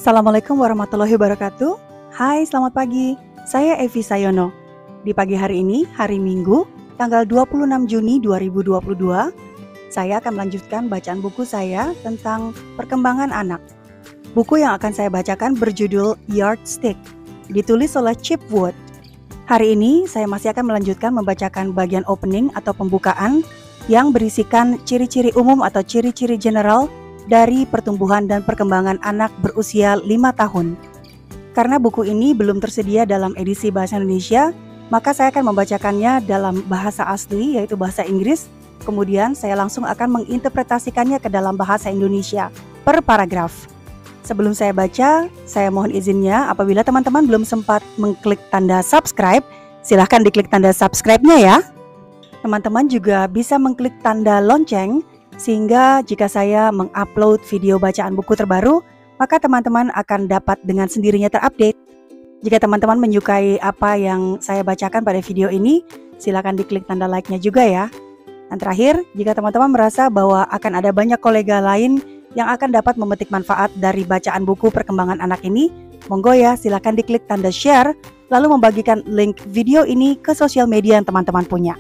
Assalamualaikum warahmatullahi wabarakatuh. Hai, selamat pagi. Saya Evi Sayono. Di pagi hari ini, hari Minggu, tanggal 26 Juni 2022, saya akan melanjutkan bacaan buku saya tentang perkembangan anak. Buku yang akan saya bacakan berjudul Yardstick, ditulis oleh Chip Wood. Hari ini, saya masih akan melanjutkan membacakan bagian opening atau pembukaan yang berisikan ciri-ciri umum atau ciri-ciri general dari pertumbuhan dan perkembangan anak berusia 5 tahun. Karena buku ini belum tersedia dalam edisi bahasa Indonesia, maka saya akan membacakannya dalam bahasa asli, yaitu bahasa Inggris. Kemudian saya langsung akan menginterpretasikannya ke dalam bahasa Indonesia per paragraf. Sebelum saya baca, saya mohon izinnya apabila teman-teman belum sempat mengklik tanda subscribe, silahkan diklik tanda subscribe-nya ya. Teman-teman juga bisa mengklik tanda lonceng, sehingga jika saya mengupload video bacaan buku terbaru, maka teman-teman akan dapat dengan sendirinya terupdate. Jika teman-teman menyukai apa yang saya bacakan pada video ini, silakan diklik tanda like-nya juga ya. Dan terakhir, jika teman-teman merasa bahwa akan ada banyak kolega lain yang akan dapat memetik manfaat dari bacaan buku perkembangan anak ini, monggo ya silakan diklik tanda share, lalu membagikan link video ini ke sosial media yang teman-teman punya.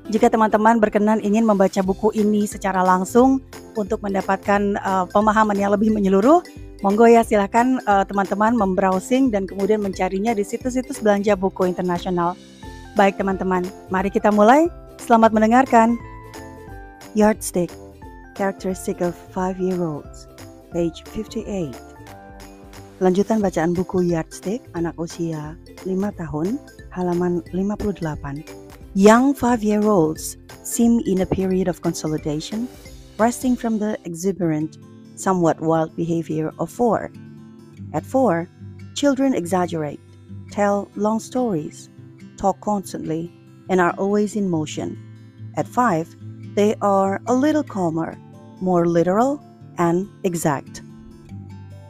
Jika teman-teman berkenan ingin membaca buku ini secara langsung untuk mendapatkan pemahaman yang lebih menyeluruh, monggo ya silakan teman-teman membrowsing dan kemudian mencarinya di situs-situs belanja buku internasional. Baik teman-teman, mari kita mulai. Selamat mendengarkan. Yardstick, Characteristic of 5-year-olds, page 58. Lanjutan bacaan buku Yardstick, anak usia 5 tahun, halaman 58. Young 5-year-olds seem in a period of consolidation, resting from the exuberant, somewhat wild behavior of 4. At 4, children exaggerate, tell long stories, talk constantly, and are always in motion. At 5, they are a little calmer, more literal, and exact.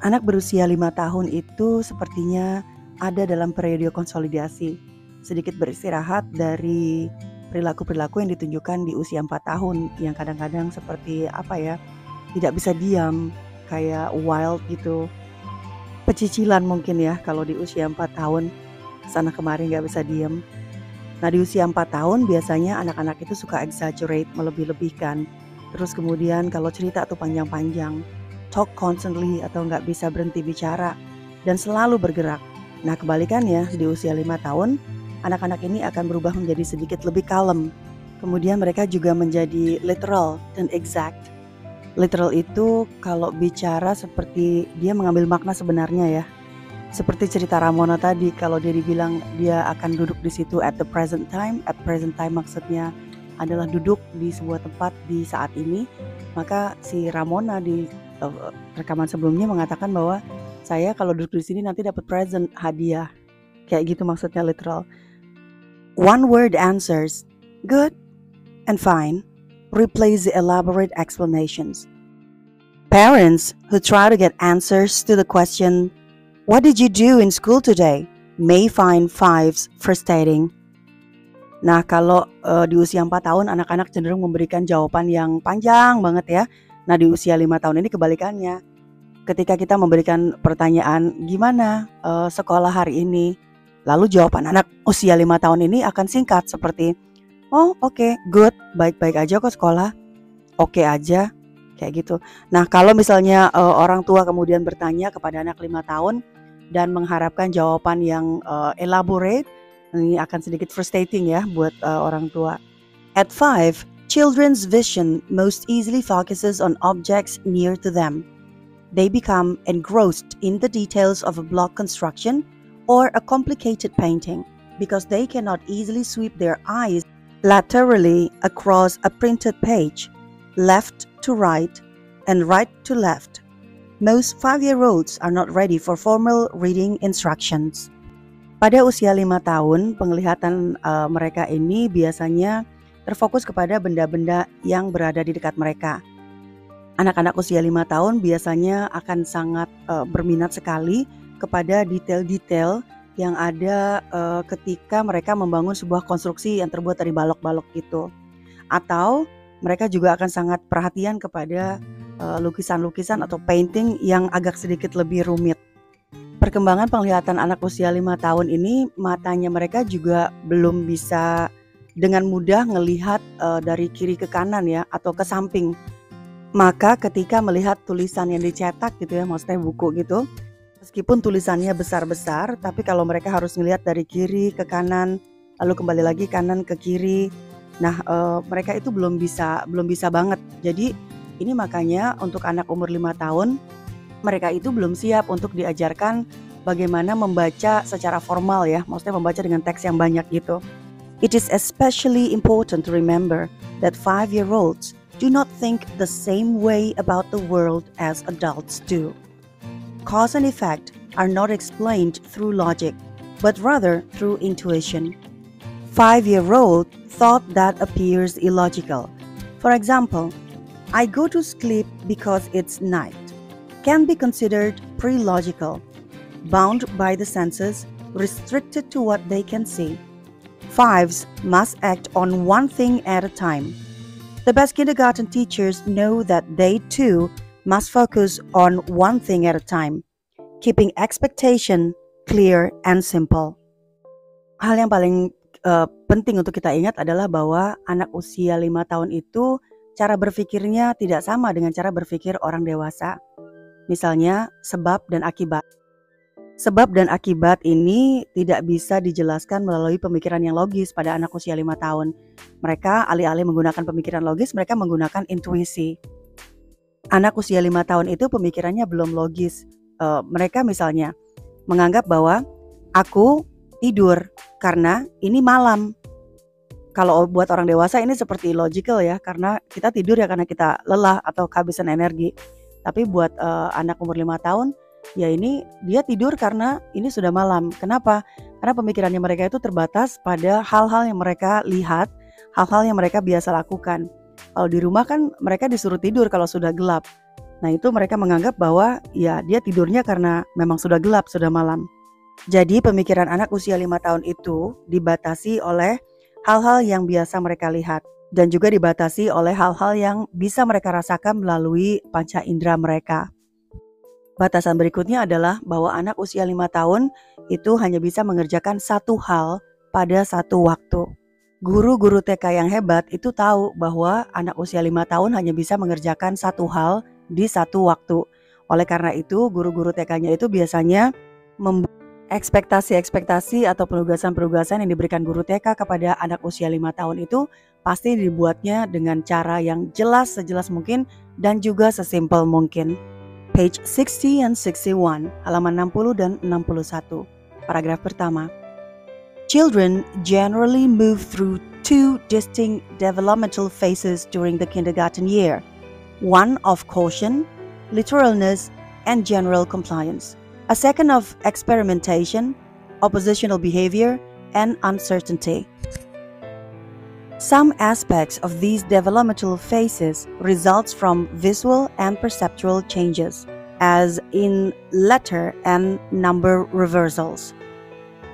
Anak berusia 5 tahun itu sepertinya ada dalam periode konsolidasi, sedikit beristirahat dari perilaku-perilaku yang ditunjukkan di usia 4 tahun yang kadang-kadang seperti tidak bisa diam, kayak wild gitu, pecicilan mungkin ya kalau di usia 4 tahun, sana kemari gak bisa diam. Nah di usia 4 tahun biasanya anak-anak itu suka exaggerate, melebih-lebihkan, terus kemudian kalau cerita tuh panjang-panjang, talk constantly atau gak bisa berhenti bicara, dan selalu bergerak. Nah kebalikannya di usia 5 tahun, anak-anak ini akan berubah menjadi sedikit lebih kalem. Kemudian mereka juga menjadi literal dan exact. Literal itu kalau bicara seperti dia mengambil makna sebenarnya ya. Seperti cerita Ramona tadi, kalau dia dibilang dia akan duduk di situ at the present time. At present time maksudnya adalah duduk di sebuah tempat di saat ini. Maka si Ramona di rekaman sebelumnya mengatakan bahwa saya kalau duduk di sini nanti dapat present, hadiah. Kayak gitu maksudnya literal. One word answers, good and fine, replace the elaborate explanations. Parents who try to get answers to the question, what did you do in school today, may find 5s frustrating. Nah kalau di usia 4 tahun anak-anak cenderung memberikan jawaban yang panjang banget ya. Nah di usia 5 tahun ini kebalikannya. Ketika kita memberikan pertanyaan, gimana sekolah hari ini? Lalu jawaban anak usia 5 tahun ini akan singkat seperti, oh oke, good, baik-baik aja kok sekolah, oke aja, kayak gitu. Nah kalau misalnya orang tua kemudian bertanya kepada anak 5 tahun dan mengharapkan jawaban yang elaborate, ini akan sedikit frustrating ya buat orang tua. At 5, children's vision most easily focuses on objects near to them. They become engrossed in the details of a block construction or a complicated painting because they cannot easily sweep their eyes laterally across a printed page, left to right and right to left. Most 5-year-olds are not ready for formal reading instructions. Pada usia 5 tahun, penglihatan mereka ini biasanya terfokus kepada benda-benda yang berada di dekat mereka. Anak-anak usia 5 tahun biasanya akan sangat berminat sekali kepada detail-detail yang ada ketika mereka membangun sebuah konstruksi yang terbuat dari balok-balok gitu. Atau mereka juga akan sangat perhatian kepada lukisan-lukisan atau painting yang agak sedikit lebih rumit. Perkembangan penglihatan anak usia 5 tahun ini, matanya mereka juga belum bisa dengan mudah ngelihat dari kiri ke kanan ya, atau ke samping. Maka ketika melihat tulisan yang dicetak gitu ya, maksudnya buku gitu, meskipun tulisannya besar-besar, tapi kalau mereka harus melihat dari kiri ke kanan, lalu kembali lagi kanan ke kiri, nah mereka itu belum bisa banget. Jadi ini makanya untuk anak umur 5 tahun, mereka itu belum siap untuk diajarkan bagaimana membaca secara formal ya, maksudnya membaca dengan teks yang banyak gitu. It is especially important to remember that 5-year-olds do not think the same way about the world as adults do. Cause and effect are not explained through logic, but rather through intuition. 5-year-old thought that appears illogical. For example, I go to sleep because it's night can be considered pre-logical, bound by the senses, restricted to what they can see. 5s must act on one thing at a time. The best kindergarten teachers know that they too must focus on one thing at a time, keeping expectation clear and simple. Hal yang paling penting untuk kita ingat adalah bahwa anak usia 5 tahun itu cara berpikirnya tidak sama dengan cara berpikir orang dewasa. Misalnya sebab dan akibat. Sebab dan akibat ini tidak bisa dijelaskan melalui pemikiran yang logis pada anak usia 5 tahun. Mereka alih-alih menggunakan pemikiran logis, mereka menggunakan intuisi. Anak usia 5 tahun itu pemikirannya belum logis. Mereka misalnya menganggap bahwa aku tidur karena ini malam. Kalau buat orang dewasa ini seperti illogical ya, karena kita tidur ya karena kita lelah atau kehabisan energi. Tapi buat anak umur 5 tahun, ya ini dia tidur karena ini sudah malam. Kenapa? Karena pemikirannya mereka itu terbatas pada hal-hal yang mereka lihat, hal-hal yang mereka biasa lakukan. Kalau di rumah kan mereka disuruh tidur kalau sudah gelap. Nah itu mereka menganggap bahwa ya dia tidurnya karena memang sudah gelap, sudah malam. Jadi pemikiran anak usia 5 tahun itu dibatasi oleh hal-hal yang biasa mereka lihat dan juga dibatasi oleh hal-hal yang bisa mereka rasakan melalui panca indera mereka. Batasan berikutnya adalah bahwa anak usia 5 tahun itu hanya bisa mengerjakan satu hal pada satu waktu. Guru-guru TK yang hebat itu tahu bahwa anak usia 5 tahun hanya bisa mengerjakan satu hal di satu waktu. Oleh karena itu, guru-guru TK-nya itu biasanya membuat ekspektasi-ekspektasi atau penugasan-penugasan yang diberikan guru TK kepada anak usia 5 tahun itu pasti dibuatnya dengan cara yang jelas, sejelas mungkin dan juga sesimpel mungkin. Page 60 and 61, halaman 60 dan 61. Paragraf pertama. Children generally move through two distinct developmental phases during the kindergarten year. One of caution, literalness, and general compliance. A second of experimentation, oppositional behavior, and uncertainty. Some aspects of these developmental phases results from visual and perceptual changes, as in letter and number reversals.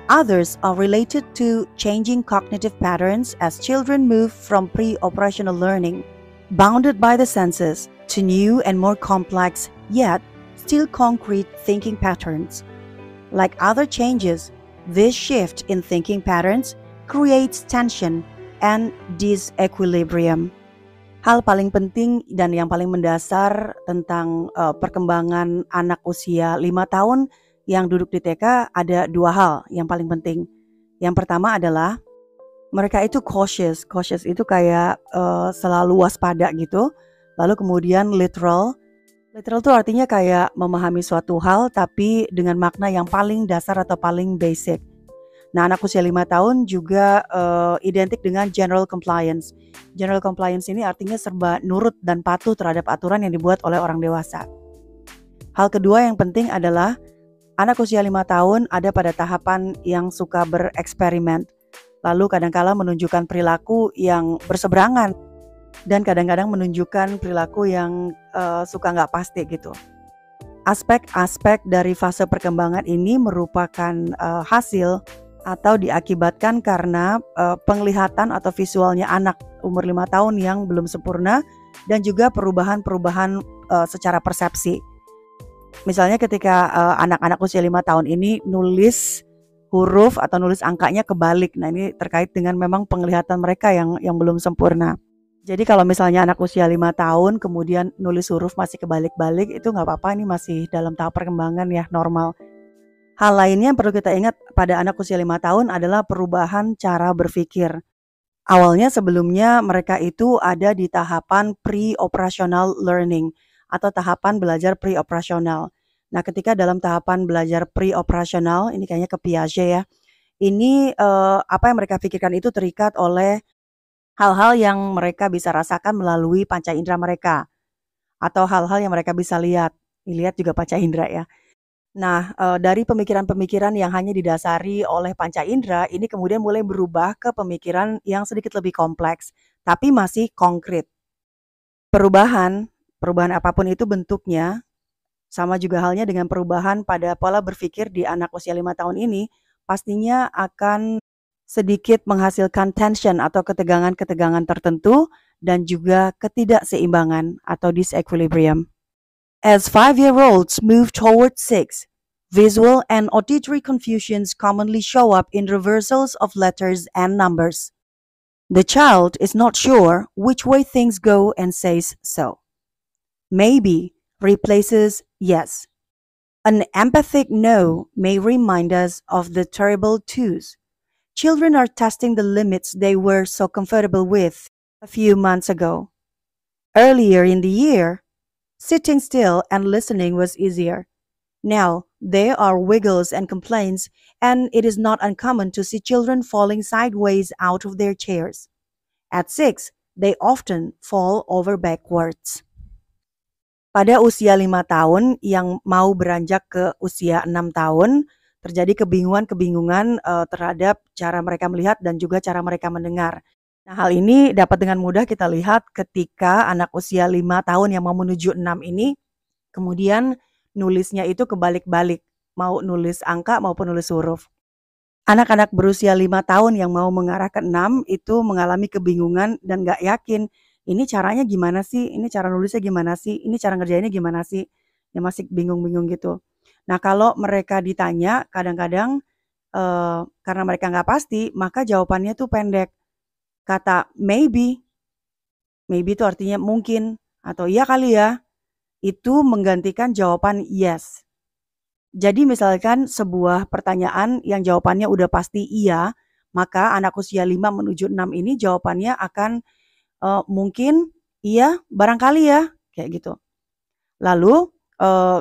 Others are related to changing cognitive patterns as children move from pre-operational learning, bounded by the senses, to new and more complex, yet still concrete thinking patterns. Like other changes, this shift in thinking patterns creates tension and disequilibrium. Hal paling penting dan yang paling mendasar tentang perkembangan anak usia 5 tahun yang duduk di TK ada dua hal yang paling penting. Yang pertama adalah mereka itu cautious. Cautious itu kayak selalu waspada gitu. Lalu kemudian literal. Literal itu artinya kayak memahami suatu hal tapi dengan makna yang paling dasar atau paling basic. Nah, anak usia 5 tahun juga identik dengan general compliance. General compliance ini artinya serba nurut dan patuh terhadap aturan yang dibuat oleh orang dewasa. Hal kedua yang penting adalah anak usia 5 tahun ada pada tahapan yang suka bereksperimen. Lalu kadang-kala menunjukkan perilaku yang berseberangan dan kadang-kadang menunjukkan perilaku yang suka nggak pasti gitu. Aspek-aspek dari fase perkembangan ini merupakan hasil atau diakibatkan karena penglihatan atau visualnya anak umur 5 tahun yang belum sempurna dan juga perubahan-perubahan secara persepsi. Misalnya ketika anak-anak usia 5 tahun ini nulis huruf atau nulis angkanya kebalik. Nah, ini terkait dengan memang penglihatan mereka yang belum sempurna. Jadi kalau misalnya anak usia 5 tahun kemudian nulis huruf masih kebalik-balik, itu nggak apa-apa, ini masih dalam tahap perkembangan ya, normal. Hal lainnya yang perlu kita ingat pada anak usia 5 tahun adalah perubahan cara berpikir. Awalnya sebelumnya mereka itu ada di tahapan pre-operational learning atau tahapan belajar pre-operasional. Nah, ketika dalam tahapan belajar pre-operasional, ini kayaknya ke Piaget ya, ini apa yang mereka pikirkan itu terikat oleh hal-hal yang mereka bisa rasakan melalui panca indera mereka, atau hal-hal yang mereka bisa lihat. Lihat juga panca indera ya. Nah, dari pemikiran-pemikiran yang hanya didasari oleh panca indera, ini kemudian mulai berubah ke pemikiran yang sedikit lebih kompleks, tapi masih konkret. Perubahan apapun itu bentuknya, sama juga halnya dengan perubahan pada pola berpikir di anak usia 5 tahun ini, pastinya akan sedikit menghasilkan tension atau ketegangan-ketegangan tertentu dan juga ketidakseimbangan atau disequilibrium. As 5-year-olds move toward 6, visual and auditory confusions commonly show up in reversals of letters and numbers. The child is not sure which way things go and says so. Maybe replaces yes. An emphatic no may remind us of the terrible twos. Children are testing the limits they were so comfortable with a few months ago. Earlier in the year, sitting still and listening was easier. Now, there are wiggles and complaints, and it is not uncommon to see children falling sideways out of their chairs. At 6, they often fall over backwards. Pada usia 5 tahun yang mau beranjak ke usia 6 tahun, terjadi kebingungan-kebingungan terhadap cara mereka melihat dan juga cara mereka mendengar. Nah, hal ini dapat dengan mudah kita lihat ketika anak usia 5 tahun yang mau menuju 6 ini, kemudian nulisnya itu kebalik-balik, mau nulis angka maupun nulis huruf. Anak-anak berusia 5 tahun yang mau mengarah ke 6 itu mengalami kebingungan dan gak yakin, ini caranya gimana sih? Ini cara nulisnya gimana sih? Ini cara ngerjainnya gimana sih? Ya masih bingung-bingung gitu. Nah, kalau mereka ditanya kadang-kadang karena mereka nggak pasti, maka jawabannya tuh pendek. Kata maybe itu artinya mungkin atau iya kali ya, itu menggantikan jawaban yes. Jadi misalkan sebuah pertanyaan yang jawabannya udah pasti iya, maka anak usia 5 menuju 6 ini jawabannya akan mungkin, iya, barangkali ya, kayak gitu. Lalu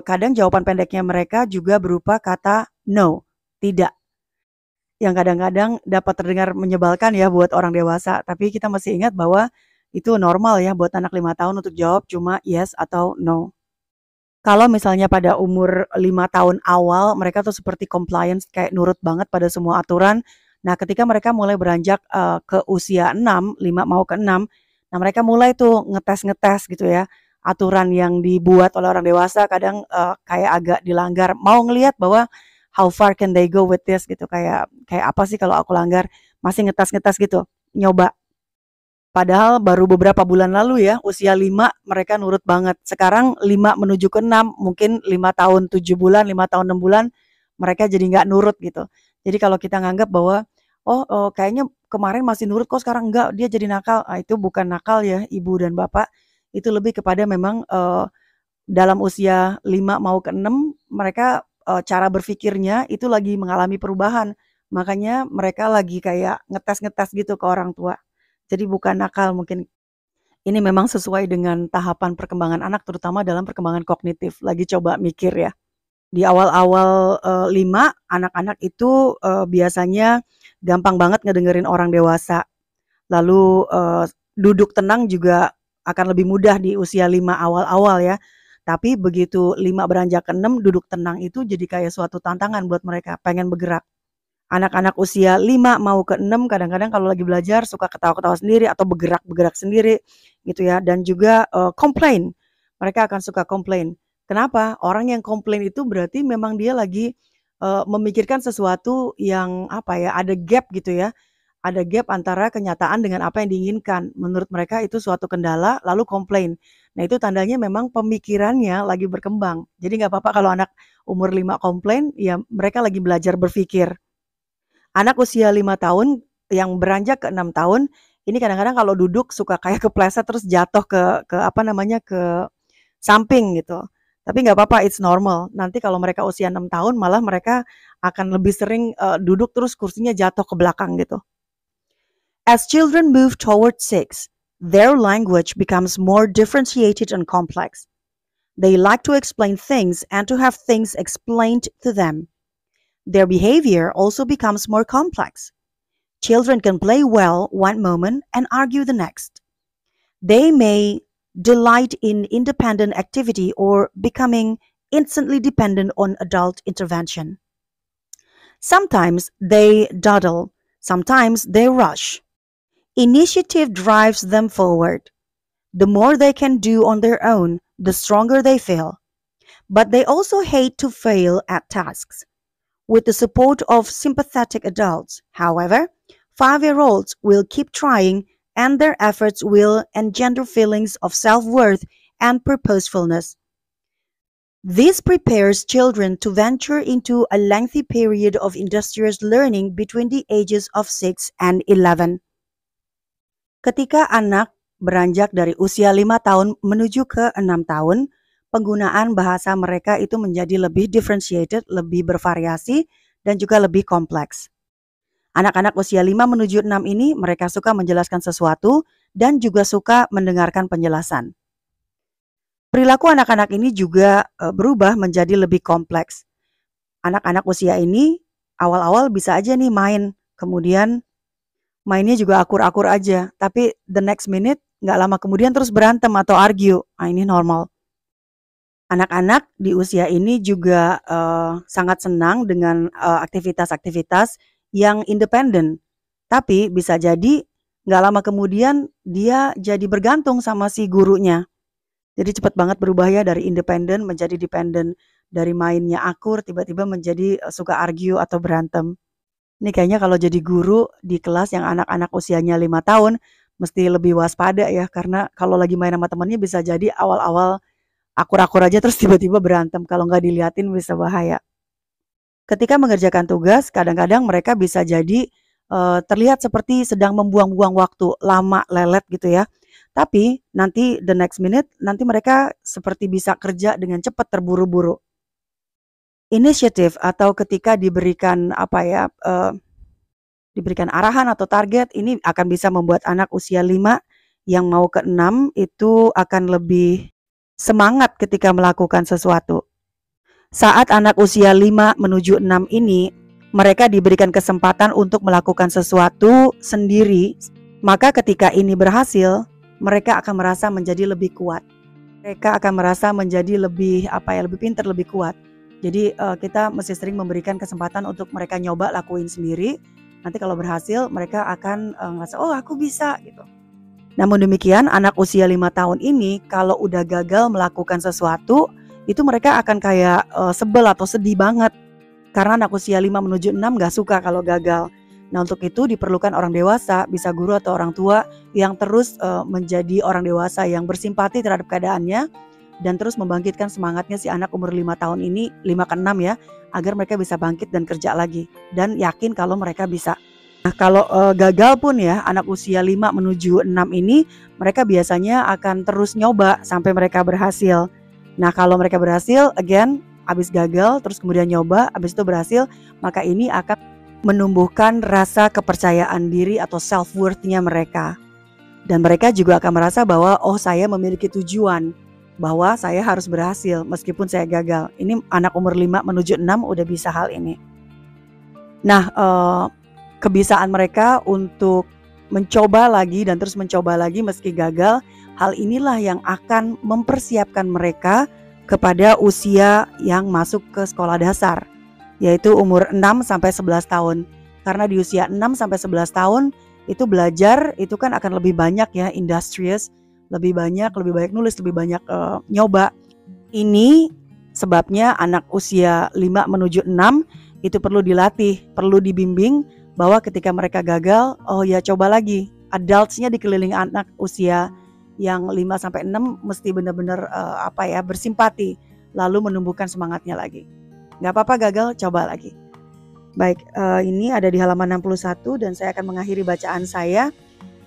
kadang jawaban pendeknya mereka juga berupa kata no, tidak. Yang kadang-kadang dapat terdengar menyebalkan ya buat orang dewasa, tapi kita masih ingat bahwa itu normal ya buat anak 5 tahun untuk jawab cuma yes atau no. Kalau misalnya pada umur 5 tahun awal mereka tuh seperti compliance, kayak nurut banget pada semua aturan. Nah, ketika mereka mulai beranjak ke usia 6, 5 mau ke 6, nah mereka mulai tuh ngetes-ngetes gitu ya. Aturan yang dibuat oleh orang dewasa kadang kayak agak dilanggar. Mau ngelihat bahwa how far can they go with this gitu, kayak apa sih kalau aku langgar, masih ngetes-ngetes gitu, nyoba. Padahal baru beberapa bulan lalu ya, usia 5 mereka nurut banget. Sekarang 5 menuju ke 6, mungkin 5 tahun 7 bulan, 5 tahun 6 bulan, mereka jadi nggak nurut gitu. Jadi kalau kita nganggap bahwa, kayaknya kemarin masih nurut kok sekarang enggak, dia jadi nakal. Itu bukan nakal ya ibu dan bapak, itu lebih kepada memang dalam usia 5 mau ke 6, mereka cara berpikirnya itu lagi mengalami perubahan. Makanya mereka lagi kayak ngetes-ngetes gitu ke orang tua. Jadi bukan nakal mungkin. Ini memang sesuai dengan tahapan perkembangan anak terutama dalam perkembangan kognitif. Lagi coba mikir ya. Di awal-awal 5 anak-anak itu biasanya gampang banget ngedengerin orang dewasa. Lalu duduk tenang juga akan lebih mudah di usia 5 awal-awal ya. Tapi begitu 5 beranjak ke 6, duduk tenang itu jadi kayak suatu tantangan buat mereka, pengen bergerak. Anak-anak usia 5 mau ke 6 kadang-kadang kalau lagi belajar suka ketawa-ketawa sendiri atau bergerak-bergerak sendiri gitu ya, dan juga komplain. Mereka akan suka komplain. Kenapa? Orang yang komplain itu berarti memang dia lagi memikirkan sesuatu yang apa ya, ada gap gitu ya. Ada gap antara kenyataan dengan apa yang diinginkan. Menurut mereka itu suatu kendala lalu komplain. Nah, itu tandanya memang pemikirannya lagi berkembang. Jadi nggak apa-apa kalau anak umur 5 komplain, ya mereka lagi belajar berpikir. Anak usia 5 tahun yang beranjak ke 6 tahun, ini kadang-kadang kalau duduk suka kayak kepleset terus jatuh ke apa namanya, ke samping gitu. Tapi nggak apa-apa, it's normal. Nanti kalau mereka usia 6 tahun malah mereka akan lebih sering, duduk terus kursinya jatuh ke belakang gitu. As children move toward 6, their language becomes more differentiated and complex. They like to explain things and to have things explained to them. Their behavior also becomes more complex. Children can play well one moment and argue the next. They may delight in independent activity or becoming instantly dependent on adult intervention. Sometimes they dawdle, sometimes they rush. Initiative drives them forward. The more they can do on their own, the stronger they feel. But they also hate to fail at tasks. With the support of sympathetic adults, however, 5-year-olds will keep trying and their efforts will engender feelings of self-worth and purposefulness. This prepares children to venture into a lengthy period of industrious learning between the ages of 6 and 11. Ketika anak beranjak dari usia 5 tahun menuju ke 6 tahun, penggunaan bahasa mereka itu menjadi lebih differentiated, lebih bervariasi, dan juga lebih kompleks. Anak-anak usia 5 menuju 6 ini mereka suka menjelaskan sesuatu dan juga suka mendengarkan penjelasan. Perilaku anak-anak ini juga berubah menjadi lebih kompleks. Anak-anak usia ini awal-awal bisa aja nih main, kemudian mainnya juga akur-akur aja, tapi the next minute nggak lama kemudian terus berantem atau argue. Nah, ini normal. Anak-anak di usia ini juga sangat senang dengan aktivitas-aktivitas yang independen. Tapi bisa jadi nggak lama kemudian dia jadi bergantung sama si gurunya. Jadi cepat banget berubah ya dari independen menjadi dependen. Dari mainnya akur tiba-tiba menjadi suka argue atau berantem. Ini kayaknya kalau jadi guru di kelas yang anak-anak usianya 5 tahun mesti lebih waspada ya. Karena kalau lagi main sama temannya bisa jadi awal-awal akur-akur aja terus tiba-tiba berantem. Kalau nggak diliatin bisa bahaya. Ketika mengerjakan tugas, kadang-kadang mereka bisa jadi terlihat seperti sedang membuang-buang waktu, lama, lelet gitu ya. Tapi nanti the next minute, nanti mereka seperti bisa kerja dengan cepat, terburu-buru. Inisiatif atau ketika diberikan diberikan arahan atau target, ini akan bisa membuat anak usia 5 yang mau ke 6 itu akan lebih semangat ketika melakukan sesuatu. Saat anak usia 5 menuju 6 ini, mereka diberikan kesempatan untuk melakukan sesuatu sendiri, maka ketika ini berhasil, mereka akan merasa menjadi lebih kuat. Mereka akan merasa menjadi lebih lebih pintar, lebih kuat. Jadi kita mesti sering memberikan kesempatan untuk mereka nyoba lakuin sendiri. Nanti kalau berhasil, mereka akan ngerasa, oh aku bisa gitu. Namun demikian, anak usia 5 tahun ini kalau udah gagal melakukan sesuatu, itu mereka akan kayak sebel atau sedih banget. Karena anak usia 5 menuju 6 gak suka kalau gagal. Nah untuk itu diperlukan orang dewasa, bisa guru atau orang tua yang terus menjadi orang dewasa yang bersimpati terhadap keadaannya dan terus membangkitkan semangatnya si anak umur 5 tahun ini, 5 ke 6 ya, agar mereka bisa bangkit dan kerja lagi dan yakin kalau mereka bisa. Nah kalau gagal pun ya, anak usia 5 menuju 6 ini mereka biasanya akan terus nyoba sampai mereka berhasil. Nah kalau mereka berhasil, again, abis gagal terus kemudian nyoba, abis itu berhasil, maka ini akan menumbuhkan rasa kepercayaan diri atau self-worth-nya mereka. Dan mereka juga akan merasa bahwa oh saya memiliki tujuan, bahwa saya harus berhasil meskipun saya gagal. Ini anak umur 5 menuju 6 udah bisa hal ini. Nah kebiasaan mereka untuk mencoba lagi dan terus mencoba lagi meski gagal, hal inilah yang akan mempersiapkan mereka kepada usia yang masuk ke sekolah dasar, yaitu umur 6 sampai 11 tahun. Karena di usia 6 sampai 11 tahun itu belajar itu kan akan lebih banyak ya, industrious, lebih banyak nulis, lebih banyak nyoba. Ini sebabnya anak usia 5 menuju 6 itu perlu dilatih, perlu dibimbing bahwa ketika mereka gagal, oh ya coba lagi. Adults-nya dikelilingi anak usia yang 5-6 mesti benar-benar bersimpati, lalu menumbuhkan semangatnya lagi. Gak apa-apa gagal, coba lagi. Baik, ini ada di halaman 61 dan saya akan mengakhiri bacaan saya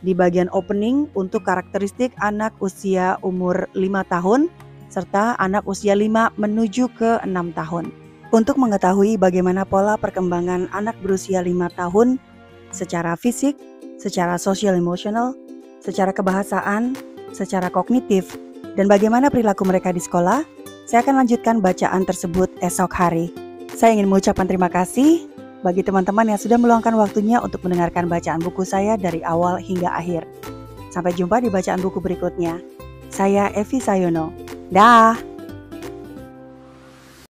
di bagian opening untuk karakteristik anak usia umur 5 tahun serta anak usia 5 menuju ke 6 tahun. Untuk mengetahui bagaimana pola perkembangan anak berusia 5 tahun secara fisik, secara sosial emosional, secara kebahasaan, secara kognitif, dan bagaimana perilaku mereka di sekolah, saya akan lanjutkan bacaan tersebut esok hari. Saya ingin mengucapkan terima kasih bagi teman-teman yang sudah meluangkan waktunya untuk mendengarkan bacaan buku saya dari awal hingga akhir. Sampai jumpa di bacaan buku berikutnya. Saya Evi Sayono. Dah.